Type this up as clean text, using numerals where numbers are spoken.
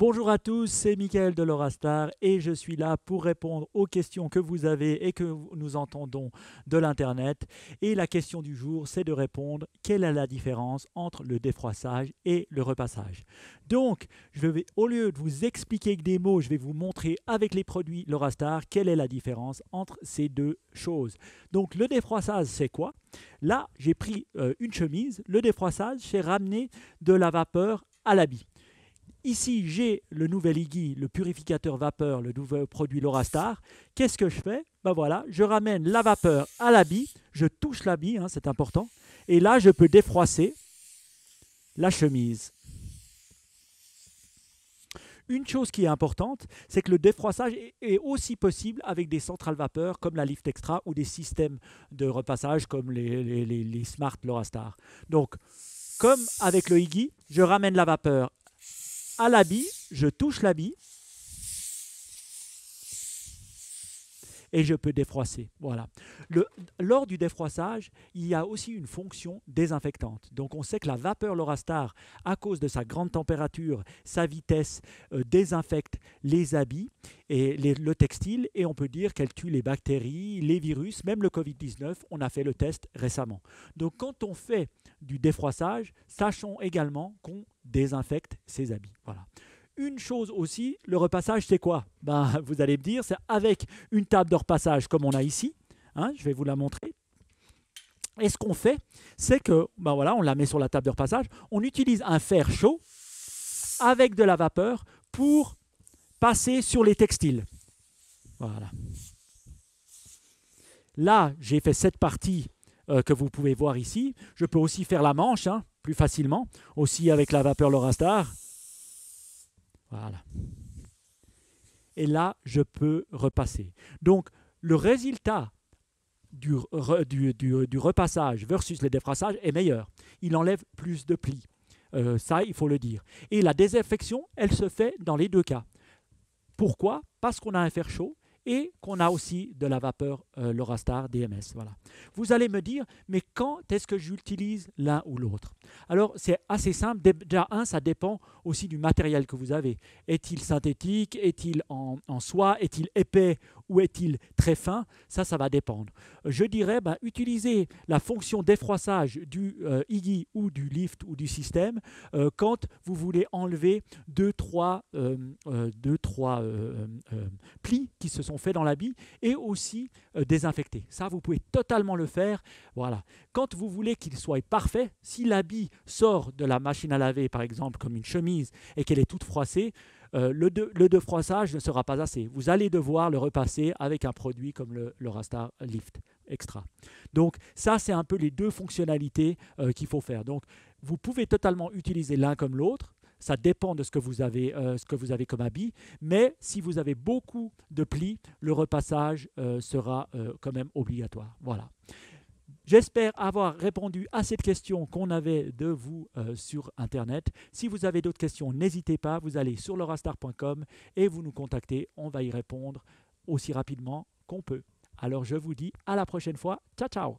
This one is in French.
Bonjour à tous, c'est Mickaël de l'Eurostar et je suis là pour répondre aux questions que vous avez et que nous entendons de l'Internet. Et la question du jour, c'est de répondre quelle est la différence entre le défroissage et le repassage. Donc, au lieu de vous expliquer avec des mots, je vais vous montrer avec les produits l'Eurostar quelle est la différence entre ces deux choses. Donc, le défroissage, c'est quoi? Là, j'ai pris une chemise. Le défroissage, c'est ramener de la vapeur à l'habit. Ici, j'ai le nouvel Iggy, le purificateur vapeur, le nouveau produit Lorastar. Qu'est-ce que je fais? Ben voilà, je ramène la vapeur à l'habit, je touche l'habit, hein, c'est important, et là, je peux défroisser la chemise. Une chose qui est importante, c'est que le défroissage est aussi possible avec des centrales vapeur comme la Lift Extra ou des systèmes de repassage comme les Smart Lorastar. Donc, comme avec le Iggy, je ramène la vapeur à l'habit, je touche l'habit et je peux défroisser. Voilà. Lors du défroissage, il y a aussi une fonction désinfectante. Donc on sait que la vapeur Lorastar, à cause de sa grande température, sa vitesse, désinfecte les habits et le textile, et on peut dire qu'elle tue les bactéries, les virus, même le Covid-19. On a fait le test récemment. Donc quand on fait du défroissage, sachons également qu'on désinfecte ses habits. Voilà. Une chose aussi, le repassage, c'est quoi? Vous allez me dire, c'est avec une table de repassage comme on a ici. Hein, je vais vous la montrer. Et ce qu'on fait, c'est que, voilà, on la met sur la table de repassage. On utilise un fer chaud avec de la vapeur pour passer sur les textiles. Voilà. Là, j'ai fait cette partie que vous pouvez voir ici. Je peux aussi faire la manche, hein, plus facilement, aussi avec la vapeur Lorastar. Voilà. Et là, je peux repasser. Donc, le résultat du repassage versus le défroissage est meilleur. Il enlève plus de plis. Ça, il faut le dire. Et la désinfection, elle se fait dans les deux cas. Pourquoi? Parce qu'on a un fer chaud et qu'on a aussi de la vapeur Lorastar DMS. Voilà. Vous allez me dire, mais quand est-ce que j'utilise l'un ou l'autre? Alors, c'est assez simple. Déjà, ça dépend aussi du matériel que vous avez. Est-il synthétique? Est-il en soie? Est-il épais? Ou est-il très fin? Ça va dépendre. Je dirais, utilisez la fonction défroissage du Iggy ou du Lift ou du système quand vous voulez enlever 2-3 plis qui se sont faits dans l'habit et aussi désinfecter. Ça, vous pouvez totalement le faire. Voilà. Quand vous voulez qu'il soit parfait, si l'habit sort de la machine à laver, par exemple, comme une chemise, et qu'elle est toute froissée, le défroissage ne sera pas assez. Vous allez devoir le repasser avec un produit comme le Lorastar Lift Extra. Donc ça, c'est un peu les deux fonctionnalités qu'il faut faire. Donc vous pouvez totalement utiliser l'un comme l'autre. Ça dépend de ce que vous avez comme habit. Mais si vous avez beaucoup de plis, le repassage sera quand même obligatoire. Voilà. J'espère avoir répondu à cette question qu'on avait de vous sur Internet. Si vous avez d'autres questions, n'hésitez pas, vous allez sur lorastar.com et vous nous contactez. On va y répondre aussi rapidement qu'on peut. Alors je vous dis à la prochaine fois. Ciao, ciao!